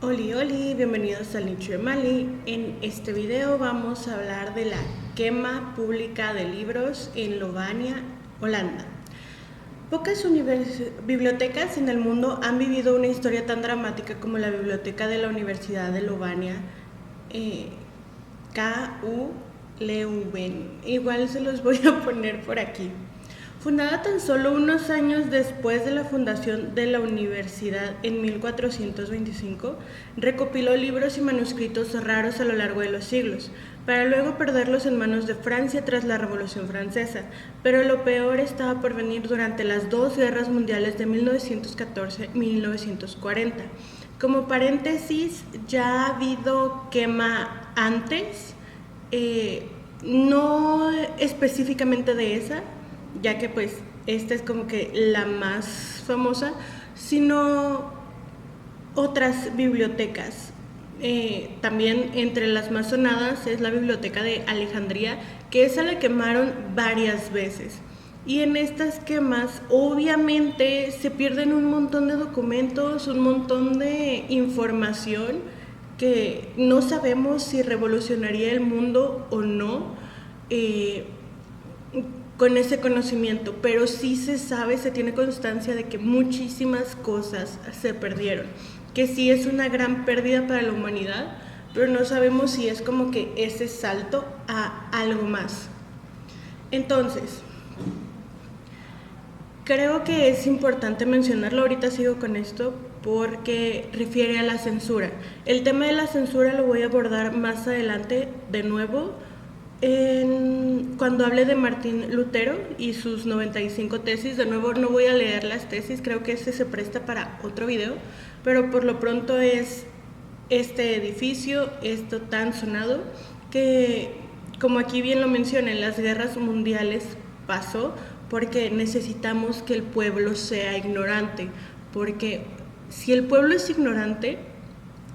Oli, oli, bienvenidos al Nicho de Mali. En este video vamos a hablar de la quema pública de libros en Lovania, Holanda. Pocas bibliotecas en el mundo han vivido una historia tan dramática como la biblioteca de la Universidad de Lovania, KU Leuven. Igual se los voy a poner por aquí. Fundada tan solo unos años después de la fundación de la universidad en 1425, recopiló libros y manuscritos raros a lo largo de los siglos, para luego perderlos en manos de Francia tras la Revolución Francesa, pero lo peor estaba por venir durante las dos guerras mundiales de 1914 y 1940. Como paréntesis, ya ha habido quema antes, no específicamente de esa, ya que pues esta es como que la más famosa, sino otras bibliotecas. También entre las más sonadas es la biblioteca de Alejandría, que esa la quemaron varias veces. Y en estas quemas obviamente se pierden un montón de documentos, un montón de información que no sabemos si revolucionaría el mundo o no. Con ese conocimiento, pero sí se sabe, se tiene constancia de que muchísimas cosas se perdieron, que sí es una gran pérdida para la humanidad, pero no sabemos si es como que ese salto a algo más. Entonces, creo que es importante mencionarlo, ahorita sigo con esto, porque refiere a la censura. El tema de la censura lo voy a abordar más adelante de nuevo, cuando hable de Martín Lutero y sus 95 tesis. De nuevo no voy a leer las tesis, creo que ese se presta para otro video, pero por lo pronto es este edificio, esto tan sonado, que como aquí bien lo menciona, en las guerras mundiales pasó porque necesitamos que el pueblo sea ignorante, porque si el pueblo es ignorante,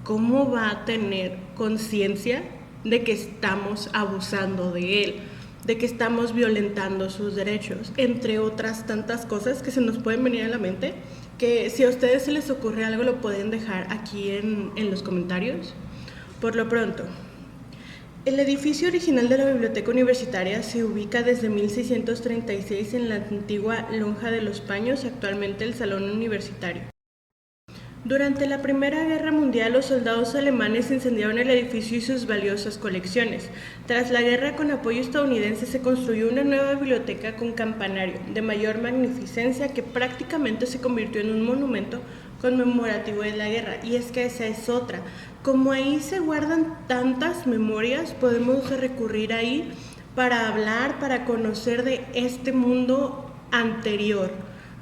¿cómo va a tener conciencia de que estamos abusando de él, de que estamos violentando sus derechos, entre otras tantas cosas que se nos pueden venir a la mente, que si a ustedes se les ocurre algo lo pueden dejar aquí en los comentarios? Por lo pronto, el edificio original de la biblioteca universitaria se ubica desde 1636 en la antigua Lonja de los Paños, actualmente el Salón Universitario. Durante la Primera Guerra Mundial, los soldados alemanes incendiaron el edificio y sus valiosas colecciones. Tras la guerra, con apoyo estadounidense, se construyó una nueva biblioteca con campanario de mayor magnificencia que prácticamente se convirtió en un monumento conmemorativo de la guerra. Y es que esa es otra. Como ahí se guardan tantas memorias, podemos recurrir ahí para hablar, para conocer de este mundo anterior,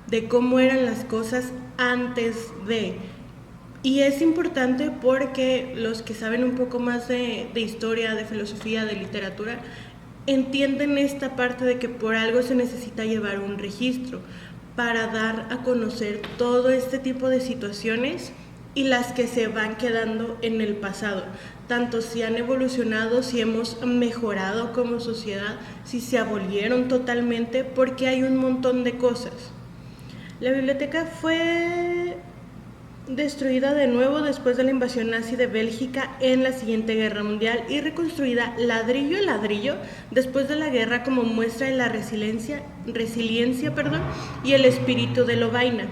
de cómo eran las cosas antes de. Y es importante porque los que saben un poco más de historia, de filosofía, de literatura, entienden esta parte de que por algo se necesita llevar un registro para dar a conocer todo este tipo de situaciones y las que se van quedando en el pasado, tanto si han evolucionado, si hemos mejorado como sociedad, si se abolieron totalmente, porque hay un montón de cosas. La biblioteca fue destruida de nuevo después de la invasión nazi de Bélgica en la siguiente guerra mundial y reconstruida ladrillo a ladrillo después de la guerra como muestra de la resiliencia y el espíritu de Lovaina.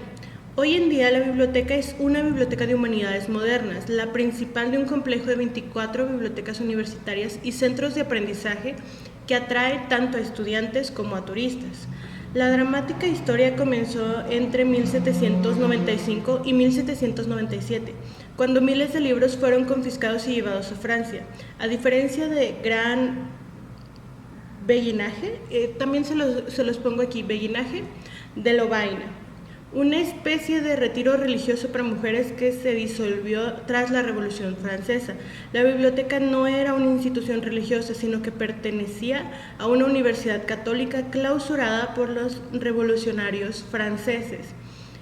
Hoy en día la biblioteca es una biblioteca de humanidades modernas, la principal de un complejo de 24 bibliotecas universitarias y centros de aprendizaje que atrae tanto a estudiantes como a turistas. La dramática historia comenzó entre 1795 y 1797, cuando miles de libros fueron confiscados y llevados a Francia. A diferencia de Gran Beguinaje, también se los pongo aquí, Beguinaje de Lovaina, una especie de retiro religioso para mujeres que se disolvió tras la Revolución Francesa. La biblioteca no era una institución religiosa, sino que pertenecía a una universidad católica clausurada por los revolucionarios franceses.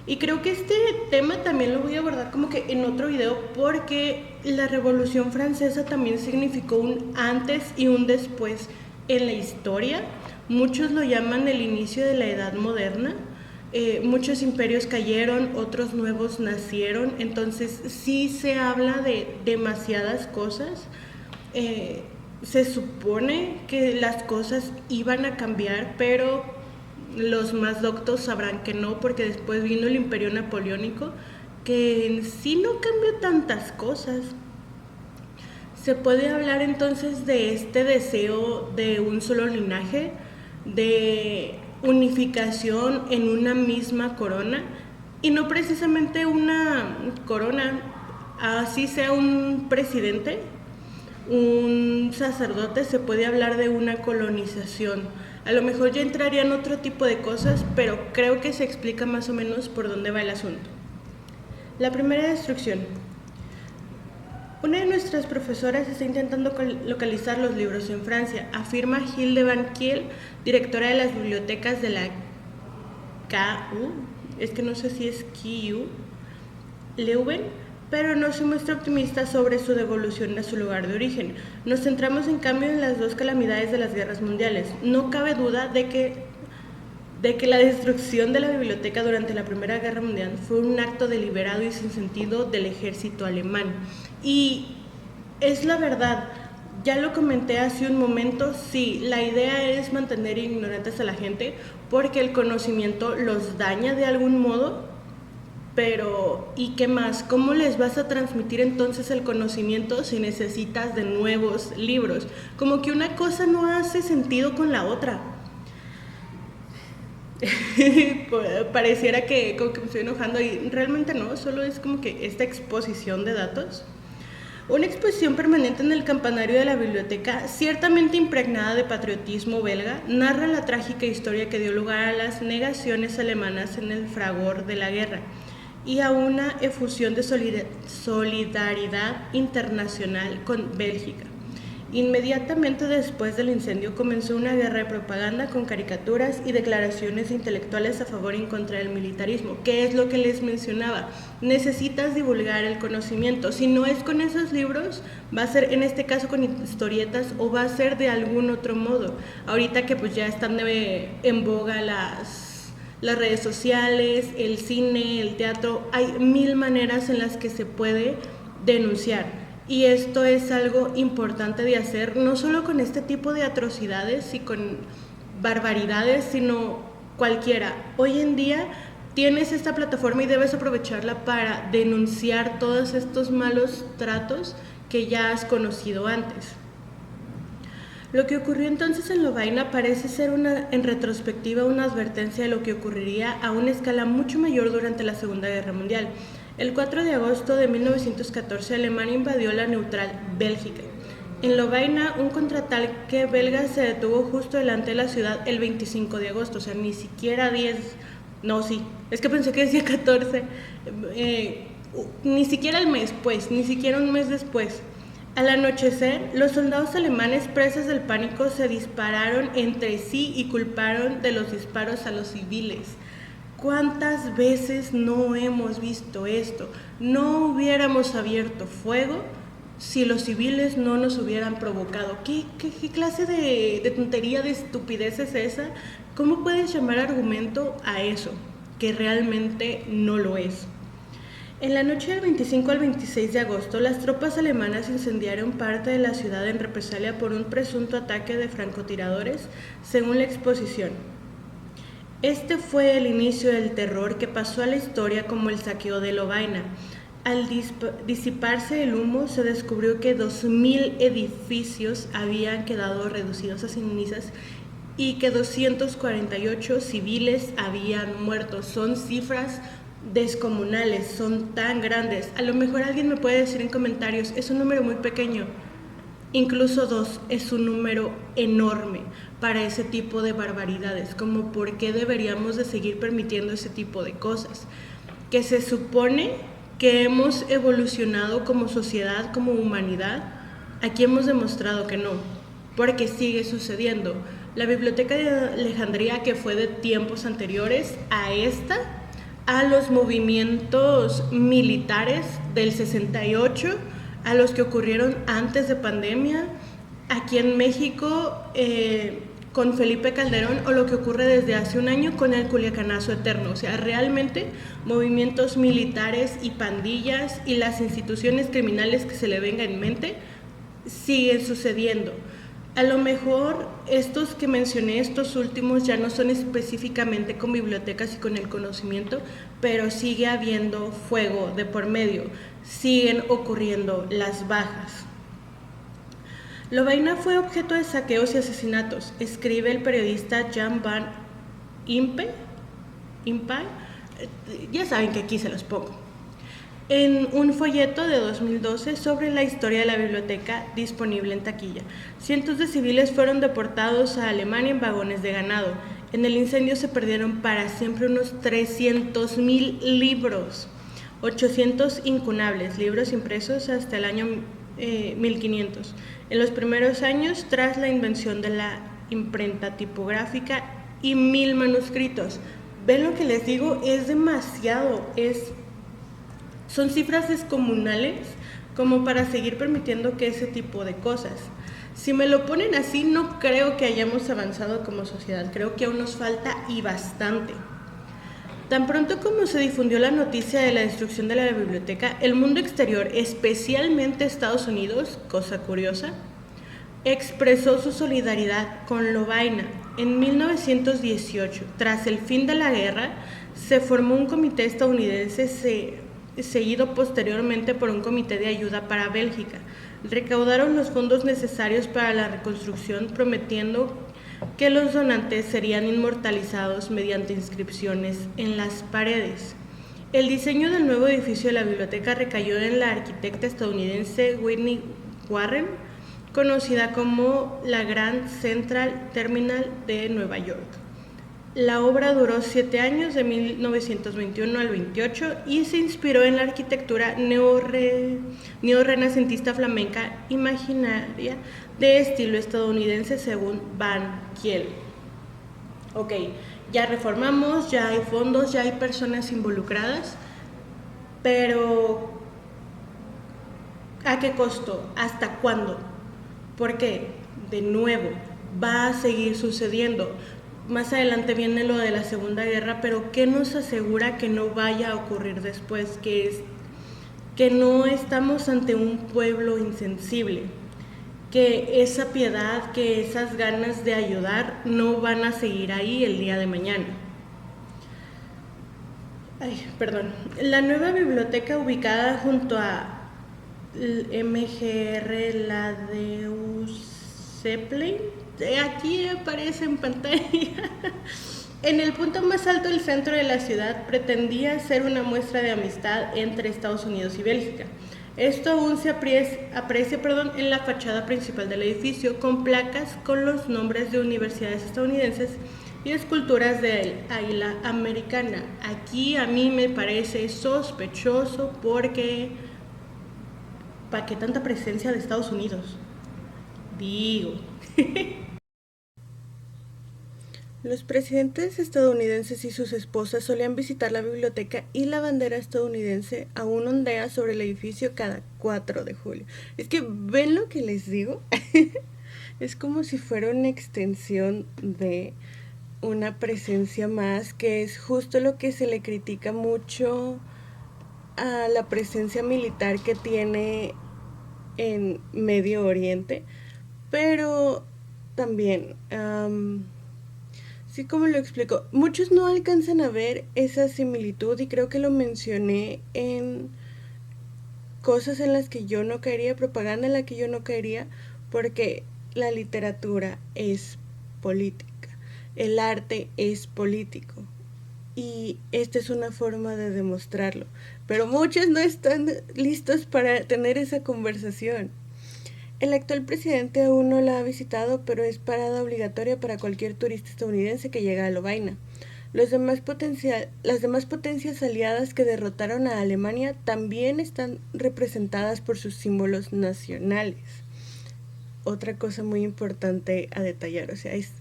Y creo que este tema también lo voy a abordar como que en otro video, porque la Revolución Francesa también significó un antes y un después en la historia. Muchos lo llaman el inicio de la Edad Moderna. muchos imperios cayeron, otros nuevos nacieron, entonces sí se habla de demasiadas cosas. Se supone que las cosas iban a cambiar, pero los más doctos sabrán que no, porque después vino el Imperio Napoleónico, que en sí no cambió tantas cosas. Se puede hablar entonces de este deseo de un solo linaje, de unificación en una misma corona, y no precisamente una corona, así sea un presidente, un sacerdote, se puede hablar de una colonización. A lo mejor ya entraría en otro tipo de cosas, pero creo que se explica más o menos por dónde va el asunto. La primera destrucción. Una de nuestras profesoras está intentando localizar los libros en Francia, afirma Hilde van Kiel, directora de las bibliotecas de la KU, es que no sé si es KU, Leuven, pero no se muestra optimista sobre su devolución a su lugar de origen. Nos centramos en cambio en las dos calamidades de las guerras mundiales. No cabe duda de que la destrucción de la biblioteca durante la Primera Guerra Mundial fue un acto deliberado y sin sentido del ejército alemán. Y es la verdad, ya lo comenté hace un momento, sí, la idea es mantener ignorantes a la gente porque el conocimiento los daña de algún modo. Pero, ¿y qué más? ¿Cómo les vas a transmitir entonces el conocimiento si necesitas de nuevos libros? Como que una cosa no hace sentido con la otra. Pareciera que como que me estoy enojando y realmente no, solo es como que esta exposición de datos. Una exposición permanente en el campanario de la biblioteca, ciertamente impregnada de patriotismo belga, narra la trágica historia que dio lugar a las negaciones alemanas en el fragor de la guerra y a una efusión de solidaridad internacional con Bélgica. Inmediatamente después del incendio comenzó una guerra de propaganda con caricaturas y declaraciones intelectuales a favor y en contra del militarismo. ¿Qué es lo que les mencionaba? Necesitas divulgar el conocimiento. Si no es con esos libros, va a ser en este caso con historietas o va a ser de algún otro modo. Ahorita que pues ya están en boga las redes sociales, el cine, el teatro, hay mil maneras en las que se puede denunciar. Y esto es algo importante de hacer, no solo con este tipo de atrocidades y con barbaridades, sino cualquiera. Hoy en día tienes esta plataforma y debes aprovecharla para denunciar todos estos malos tratos que ya has conocido antes. Lo que ocurrió entonces en Lovaina parece ser en retrospectiva una advertencia de lo que ocurriría a una escala mucho mayor durante la Segunda Guerra Mundial. El 4 de agosto de 1914, Alemania invadió la neutral Bélgica. En Lovaina, un contraataque belga se detuvo justo delante de la ciudad el 25 de agosto, o sea, ni siquiera 10, no, sí, es que pensé que decía 14, ni siquiera el mes, pues, ni siquiera un mes después. Al anochecer, los soldados alemanes, presas del pánico, se dispararon entre sí y culparon de los disparos a los civiles. ¿Cuántas veces no hemos visto esto? No hubiéramos abierto fuego si los civiles no nos hubieran provocado. ¿Qué clase de tontería, de estupidez es esa? ¿Cómo puedes llamar argumento a eso? Que realmente no lo es. En la noche del 25 al 26 de agosto, las tropas alemanas incendiaron parte de la ciudad en represalia por un presunto ataque de francotiradores, según la exposición. Este fue el inicio del terror que pasó a la historia como el saqueo de Lovaina. Al disiparse el humo, se descubrió que 2.000 edificios habían quedado reducidos a cenizas y que 248 civiles habían muerto. Son cifras descomunales, son tan grandes. A lo mejor alguien me puede decir en comentarios, es un número muy pequeño. Incluso 2 es un número enorme para ese tipo de barbaridades, como por qué deberíamos de seguir permitiendo ese tipo de cosas, que se supone que hemos evolucionado como sociedad, como humanidad. Aquí hemos demostrado que no, porque sigue sucediendo. La Biblioteca de Alejandría, que fue de tiempos anteriores a esta, a los movimientos militares del 68, a los que ocurrieron antes de pandemia. Aquí en México, con Felipe Calderón o lo que ocurre desde hace un año con el Culiacanazo Eterno. O sea, realmente movimientos militares y pandillas y las instituciones criminales que se le venga en mente siguen sucediendo. A lo mejor estos que mencioné, estos últimos, ya no son específicamente con bibliotecas y con el conocimiento, pero sigue habiendo fuego de por medio, siguen ocurriendo las bajas. Lovaina fue objeto de saqueos y asesinatos, escribe el periodista Jan van Impe, ya saben que aquí se los pongo, en un folleto de 2012 sobre la historia de la biblioteca disponible en taquilla. Cientos de civiles fueron deportados a Alemania en vagones de ganado. En el incendio se perdieron para siempre unos 300,000 libros, 800 incunables, libros impresos hasta el año 1500. En los primeros años, tras la invención de la imprenta tipográfica, y 1000 manuscritos. ¿Ven lo que les digo? Es demasiado, son cifras descomunales como para seguir permitiendo que ese tipo de cosas. Si me lo ponen así, no creo que hayamos avanzado como sociedad, creo que aún nos falta y bastante. Tan pronto como se difundió la noticia de la destrucción de la biblioteca, el mundo exterior, especialmente Estados Unidos, cosa curiosa, expresó su solidaridad con Lovaina. En 1918, tras el fin de la guerra, se formó un comité estadounidense seguido posteriormente por un comité de ayuda para Bélgica. Recaudaron los fondos necesarios para la reconstrucción, prometiendo que los donantes serían inmortalizados mediante inscripciones en las paredes. El diseño del nuevo edificio de la biblioteca recayó en la arquitecta estadounidense Whitney Warren, conocida como la Grand Central Terminal de Nueva York. La obra duró 7 años, de 1921 al 28, y se inspiró en la arquitectura neorrenacentista flamenca imaginaria de estilo estadounidense, según Van Kiel. Ok, ya reformamos, ya hay fondos, ya hay personas involucradas, pero ¿a qué costo? ¿Hasta cuándo? Porque, de nuevo, va a seguir sucediendo. Más adelante viene lo de la Segunda Guerra, pero ¿qué nos asegura que no vaya a ocurrir después? Que no estamos ante un pueblo insensible, que esa piedad, que esas ganas de ayudar no van a seguir ahí el día de mañana. La nueva biblioteca ubicada junto a MGR Ladeus Zeppelin, aquí aparece en pantalla, en el punto más alto del centro de la ciudad, pretendía ser una muestra de amistad entre Estados Unidos y Bélgica. Esto aún se aprecia en la fachada principal del edificio, con placas con los nombres de universidades estadounidenses y esculturas del águila americana. Aquí a mí me parece sospechoso porque ¿para qué tanta presencia de Estados Unidos? Digo. Los presidentes estadounidenses y sus esposas solían visitar la biblioteca, y la bandera estadounidense aún ondea sobre el edificio cada 4 de julio. Es que, ¿ven lo que les digo? Es como si fuera una extensión de una presencia más, que es justo lo que se le critica mucho a la presencia militar que tiene en Medio Oriente, pero también, sí, como lo explico, muchos no alcanzan a ver esa similitud, y creo que lo mencioné en cosas en las que yo no caería, propaganda en la que yo no caería, porque la literatura es política, el arte es político, y esta es una forma de demostrarlo, pero muchos no están listos para tener esa conversación. El actual presidente aún no la ha visitado, pero es parada obligatoria para cualquier turista estadounidense que llega a Lovaina. Las demás potencias aliadas que derrotaron a Alemania también están representadas por sus símbolos nacionales. Otra cosa muy importante a detallar, o sea, es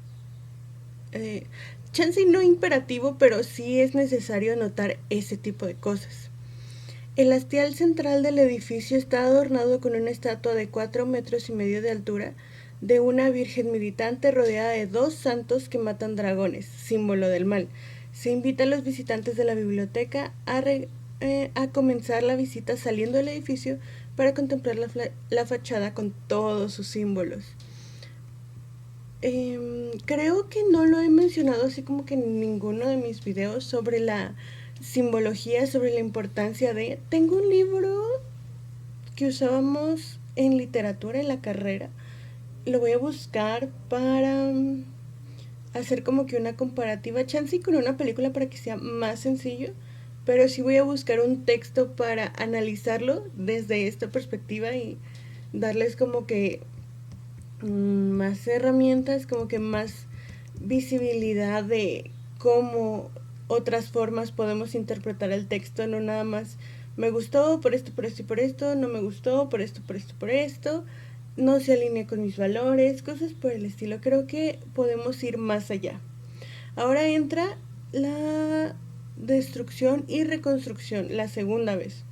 chance no imperativo, pero sí es necesario notar ese tipo de cosas. El hastial central del edificio está adornado con una estatua de 4,5 metros de altura de una virgen militante rodeada de 2 santos que matan dragones, símbolo del mal. Se invita a los visitantes de la biblioteca a comenzar la visita saliendo del edificio para contemplar la fachada con todos sus símbolos. Creo que no lo he mencionado así como que en ninguno de mis videos sobre la simbología, sobre la importancia de... Tengo un libro que usábamos en literatura en la carrera. Lo voy a buscar para hacer como que una comparativa, chance y con una película para que sea más sencillo, pero sí voy a buscar un texto para analizarlo desde esta perspectiva y darles como que más herramientas, como que más visibilidad de cómo otras formas podemos interpretar el texto, no nada más me gustó por esto, por esto y por esto, no me gustó por esto, por esto, por esto, no se alinea con mis valores, cosas por el estilo. Creo que podemos ir más allá. Ahora entra la destrucción y reconstrucción, la segunda vez.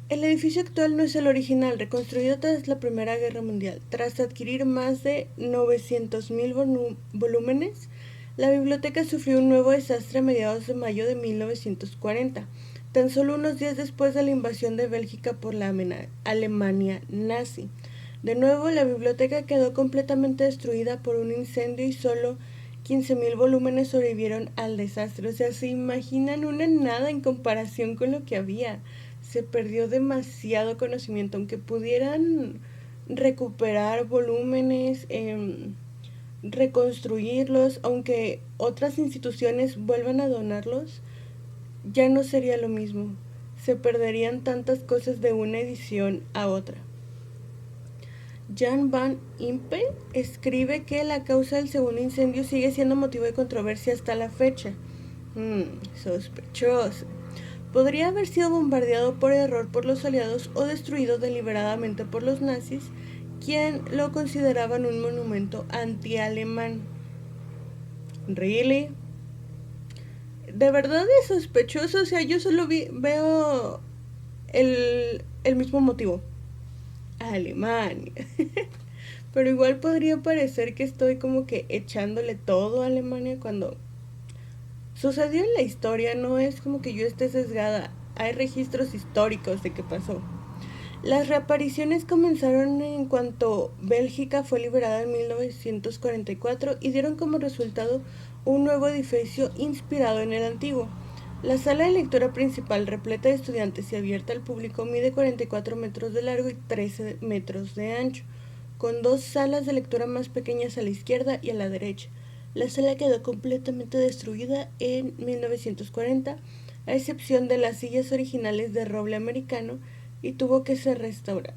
El edificio actual no es el original, reconstruido tras la Primera Guerra Mundial. Tras adquirir más de 900,000 volúmenes, la biblioteca sufrió un nuevo desastre a mediados de mayo de 1940, tan solo unos días después de la invasión de Bélgica por la Alemania nazi. De nuevo, la biblioteca quedó completamente destruida por un incendio y solo 15,000 volúmenes sobrevivieron al desastre. O sea, se imaginan una nada en comparación con lo que había. Se perdió demasiado conocimiento, aunque pudieran recuperar volúmenes, reconstruirlos, aunque otras instituciones vuelvan a donarlos, ya no sería lo mismo. Se perderían tantas cosas de una edición a otra. Jan van Impe escribe que la causa del segundo incendio sigue siendo motivo de controversia hasta la fecha. Sospechoso. Podría haber sido bombardeado por error por los aliados o destruido deliberadamente por los nazis, quien lo consideraban un monumento anti-alemán. ¿Really? De verdad es sospechoso, o sea, yo solo veo el mismo motivo. Alemania. Pero igual podría parecer que estoy como que echándole todo a Alemania cuando sucedió en la historia, no es como que yo esté sesgada, hay registros históricos de qué pasó. Las reapariciones comenzaron en cuanto Bélgica fue liberada en 1944 y dieron como resultado un nuevo edificio inspirado en el antiguo. La sala de lectura principal, repleta de estudiantes y abierta al público, mide 44 metros de largo y 13 metros de ancho, con 2 salas de lectura más pequeñas a la izquierda y a la derecha. La sala quedó completamente destruida en 1940, a excepción de las sillas originales de roble americano, y tuvo que ser restaurada.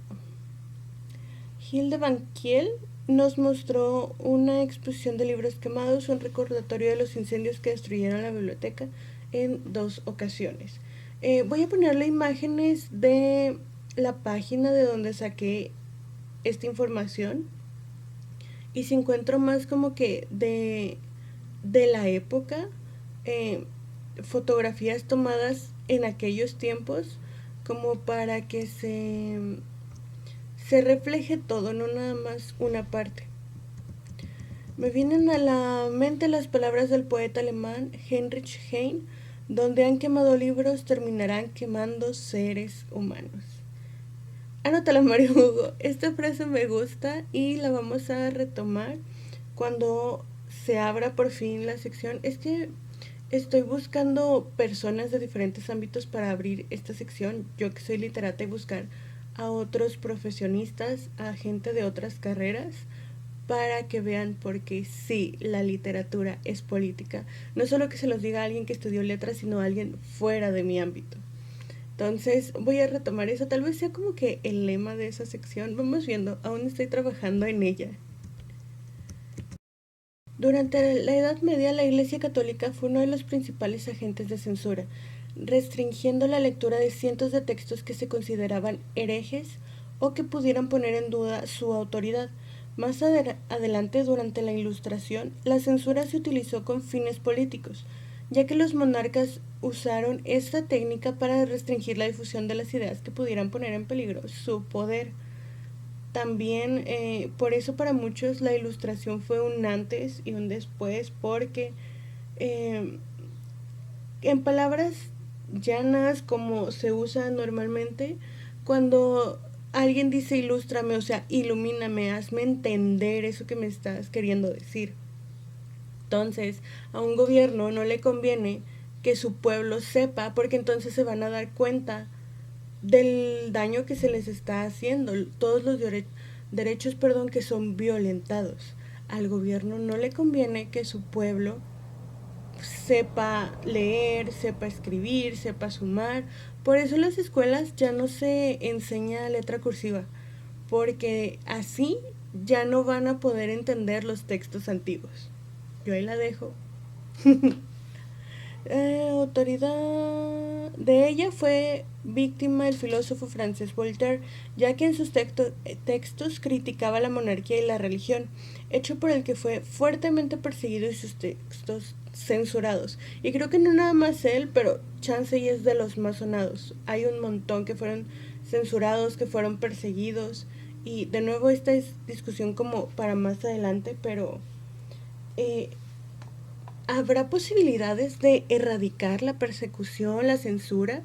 Hilde van Kiel nos mostró una exposición de libros quemados, un recordatorio de los incendios que destruyeron la biblioteca en 2 ocasiones. Voy a ponerle imágenes de la página de donde saqué esta información, y si encuentro más como que de la época, fotografías tomadas en aquellos tiempos, como para que se refleje todo, no nada más una parte. Me vienen a la mente las palabras del poeta alemán Heinrich Heine: donde han quemado libros, terminarán quemando seres humanos. Anótala, Mario Hugo. Esta frase me gusta y la vamos a retomar cuando se abra por fin la sección. Es que estoy buscando personas de diferentes ámbitos para abrir esta sección. Yo que soy literata, y buscar a otros profesionistas, a gente de otras carreras, para que vean porque sí, la literatura es política. No solo que se los diga a alguien que estudió letras, sino a alguien fuera de mi ámbito. Entonces voy a retomar eso, tal vez sea como que el lema de esa sección. Vamos viendo, aún estoy trabajando en ella. Durante la Edad Media, la Iglesia Católica fue uno de los principales agentes de censura, restringiendo la lectura de cientos de textos que se consideraban herejes o que pudieran poner en duda su autoridad. Más adelante, durante la Ilustración, la censura se utilizó con fines políticos, ya que los monarcas usaron esta técnica para restringir la difusión de las ideas que pudieran poner en peligro su poder. También, por eso para muchos la ilustración fue un antes y un después, porque eh, en palabras llanas como se usa normalmente, cuando alguien dice ilústrame, o sea, ilumíname, hazme entender eso que me estás queriendo decir. Entonces, a un gobierno no le conviene que su pueblo sepa, porque entonces se van a dar cuenta del daño que se les está haciendo, todos los derechos, que son violentados. Al gobierno no le conviene que su pueblo sepa leer, sepa escribir, sepa sumar. Por eso en las escuelas ya no se enseña letra cursiva, porque así ya no van a poder entender los textos antiguos. Yo ahí la dejo. Autoridad de ella fue víctima el filósofo francés Voltaire, ya que en sus textos criticaba la monarquía y la religión, hecho por el que fue fuertemente perseguido y sus textos censurados. Y creo que no nada más él, pero chance y es de los más sonados. Hay un montón que fueron censurados, que fueron perseguidos, y de nuevo esta es discusión como para más adelante, pero eh, ¿habrá posibilidades de erradicar la persecución, la censura?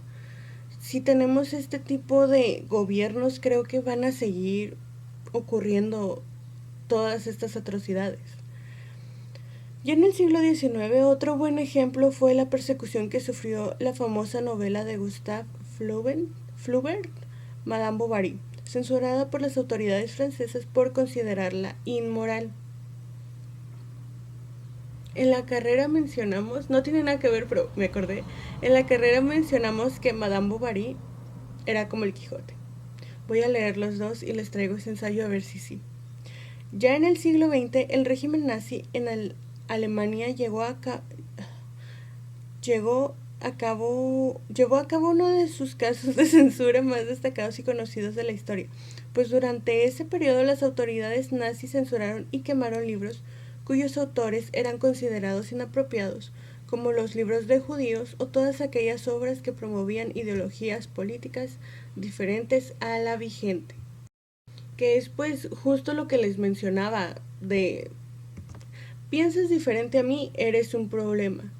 Si tenemos este tipo de gobiernos, creo que van a seguir ocurriendo todas estas atrocidades. Y en el siglo XIX, otro buen ejemplo fue la persecución que sufrió la famosa novela de Gustave Flaubert, Madame Bovary, censurada por las autoridades francesas por considerarla inmoral. En la carrera mencionamos, no tiene nada que ver, pero me acordé, en la carrera mencionamos que Madame Bovary era como el Quijote. Voy a leer los dos y les traigo ese ensayo a ver si sí. Ya en el siglo XX, el régimen nazi en Alemania llevó a cabo uno de sus casos de censura más destacados y conocidos de la historia, pues durante ese periodo las autoridades nazis censuraron y quemaron libros cuyos autores eran considerados inapropiados, como los libros de judíos o todas aquellas obras que promovían ideologías políticas diferentes a la vigente. Que es pues justo lo que les mencionaba de piensas diferente a mí, eres un problema.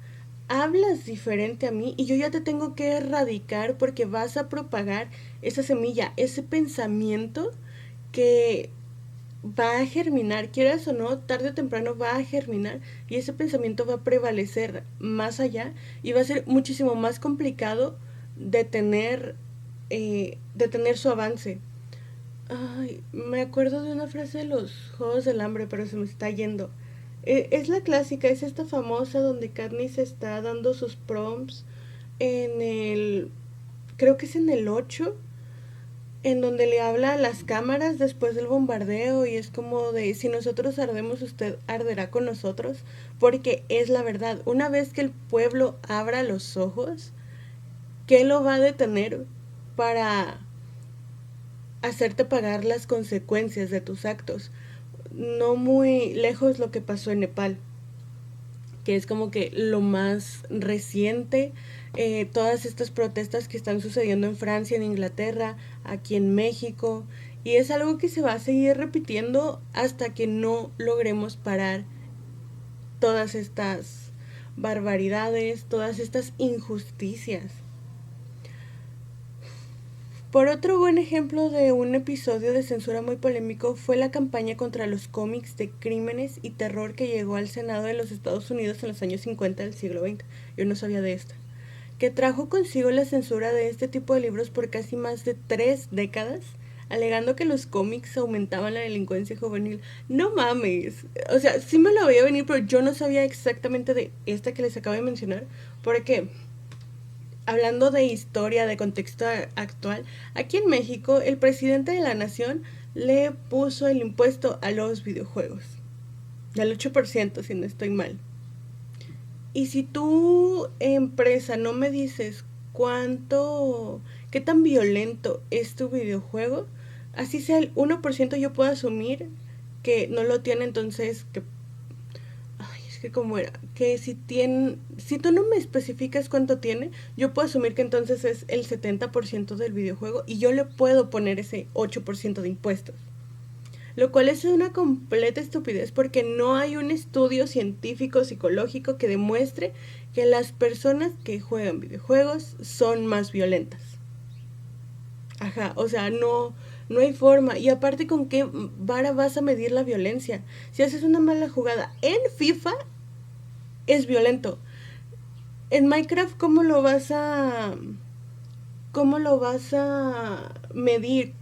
Hablas diferente a mí y yo ya te tengo que erradicar porque vas a propagar esa semilla, ese pensamiento que va a germinar, quieras o no, tarde o temprano va a germinar y ese pensamiento va a prevalecer más allá y va a ser muchísimo más complicado detener su avance. Ay, me acuerdo de una frase de los Juegos del Hambre, pero se me está yendo. Es la clásica, es esta famosa donde Katniss está dando sus prompts en el... creo que es en el 8 en donde le habla a las cámaras después del bombardeo y es como de si nosotros ardemos usted arderá con nosotros, porque es la verdad, una vez que el pueblo abra los ojos, ¿qué lo va a detener para hacerte pagar las consecuencias de tus actos? No muy lejos lo que pasó en Nepal, que es como que lo más reciente, todas estas protestas que están sucediendo en Francia, en Inglaterra, aquí en México, y es algo que se va a seguir repitiendo hasta que no logremos parar todas estas barbaridades, todas estas injusticias. Por otro buen ejemplo de un episodio de censura muy polémico fue la campaña contra los cómics de crímenes y terror que llegó al Senado de los Estados Unidos en los años 50 del siglo XX. Yo no sabía de esta. Que trajo consigo la censura de este tipo de libros por casi más de 3 décadas, alegando que los cómics aumentaban la delincuencia juvenil. No mames. O sea, sí me lo veía venir, pero yo no sabía exactamente de esta que les acabo de mencionar, porque hablando de historia, de contexto actual, aquí en México el presidente de la nación le puso el impuesto a los videojuegos, del 8% si no estoy mal. Y si tu empresa no me dices qué tan violento es tu videojuego, así sea el 1%, yo puedo asumir que no lo tiene, entonces que como era, que si tú no me especificas cuánto tiene, yo puedo asumir que entonces es el 70% del videojuego y yo le puedo poner ese 8% de impuestos. lo cual es una completa estupidez porque no hay un estudio científico psicológico que demuestre que las personas que juegan videojuegos son más violentas. Ajá, o sea, no hay forma. Y aparte, ¿con qué vara vas a medir la violencia? Si haces una mala jugada en FIFA, es violento. En Minecraft, cómo lo vas a medir?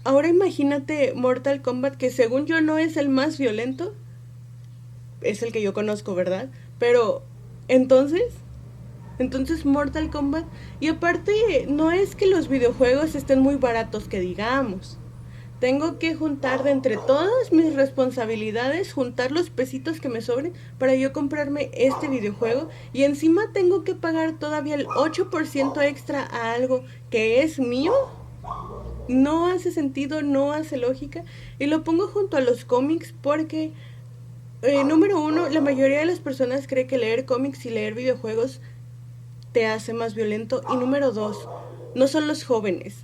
Ahora imagínate Mortal Kombat, que según yo no es el más violento, es el que yo conozco, ¿verdad? Pero entonces, Mortal Kombat, y aparte no es que los videojuegos estén muy baratos que digamos. Tengo que juntar de entre todas mis responsabilidades, juntar los pesitos que me sobren para yo comprarme este videojuego, y encima tengo que pagar todavía el 8% extra a algo que es mío. No hace sentido, no hace lógica. Y lo pongo junto a los cómics porque, número uno, la mayoría de las personas cree que leer cómics y leer videojuegos te hace más violento. Y número dos, no son los jóvenes.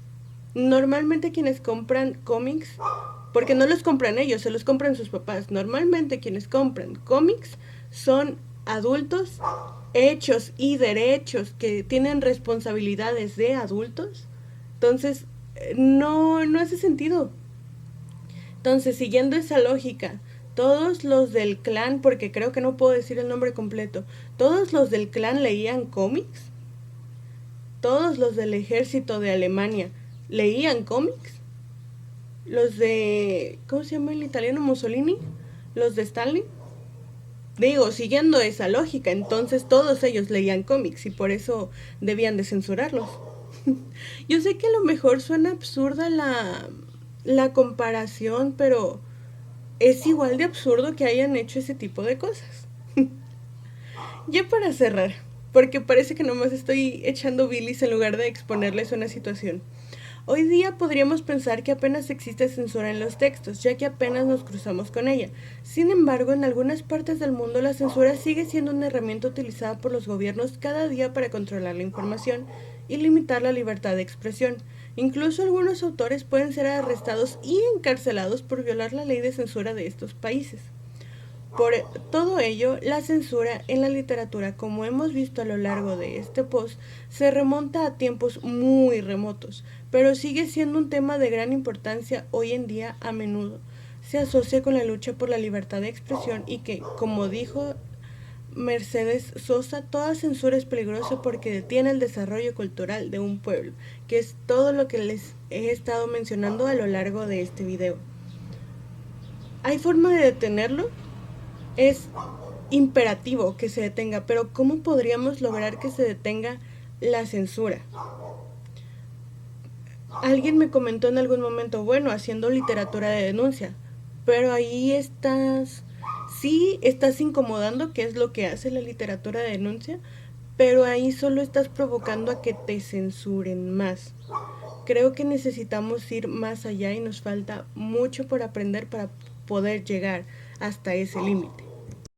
Normalmente quienes compran cómics, porque no los compran ellos, se los compran sus papás. Normalmente quienes compran cómics son adultos hechos y derechos que tienen responsabilidades de adultos. Entonces, no hace sentido. Entonces, siguiendo esa lógica, todos los del clan, porque creo que no puedo decir el nombre completo, todos los del clan leían cómics, todos los del ejército de Alemania leían cómics, los de, ¿cómo se llama el italiano? Mussolini, los de Stalin. Digo, siguiendo esa lógica, entonces todos ellos leían cómics y por eso debían de censurarlos. Yo sé que a lo mejor suena absurda la comparación, pero es igual de absurdo que hayan hecho ese tipo de cosas. Ya para cerrar, porque parece que nomás estoy echando bilis en lugar de exponerles una situación. Hoy día podríamos pensar que apenas existe censura en los textos, ya que apenas nos cruzamos con ella. Sin embargo, en algunas partes del mundo la censura sigue siendo una herramienta utilizada por los gobiernos cada día para controlar la información y limitar la libertad de expresión. Incluso algunos autores pueden ser arrestados y encarcelados por violar la ley de censura de estos países. Por todo ello, la censura en la literatura, como hemos visto a lo largo de este post, se remonta a tiempos muy remotos, pero sigue siendo un tema de gran importancia hoy en día. A menudo se asocia con la lucha por la libertad de expresión y que, como dijo Mercedes Sosa, toda censura es peligrosa porque detiene el desarrollo cultural de un pueblo, que es todo lo que les he estado mencionando a lo largo de este video. ¿Hay forma de detenerlo? Es imperativo que se detenga, pero ¿cómo podríamos lograr que se detenga la censura? Alguien me comentó en algún momento, bueno, haciendo literatura de denuncia, pero ahí estás incomodando, que es lo que hace la literatura de denuncia, pero ahí solo estás provocando a que te censuren más. Creo que necesitamos ir más allá y nos falta mucho por aprender para poder llegar hasta ese límite.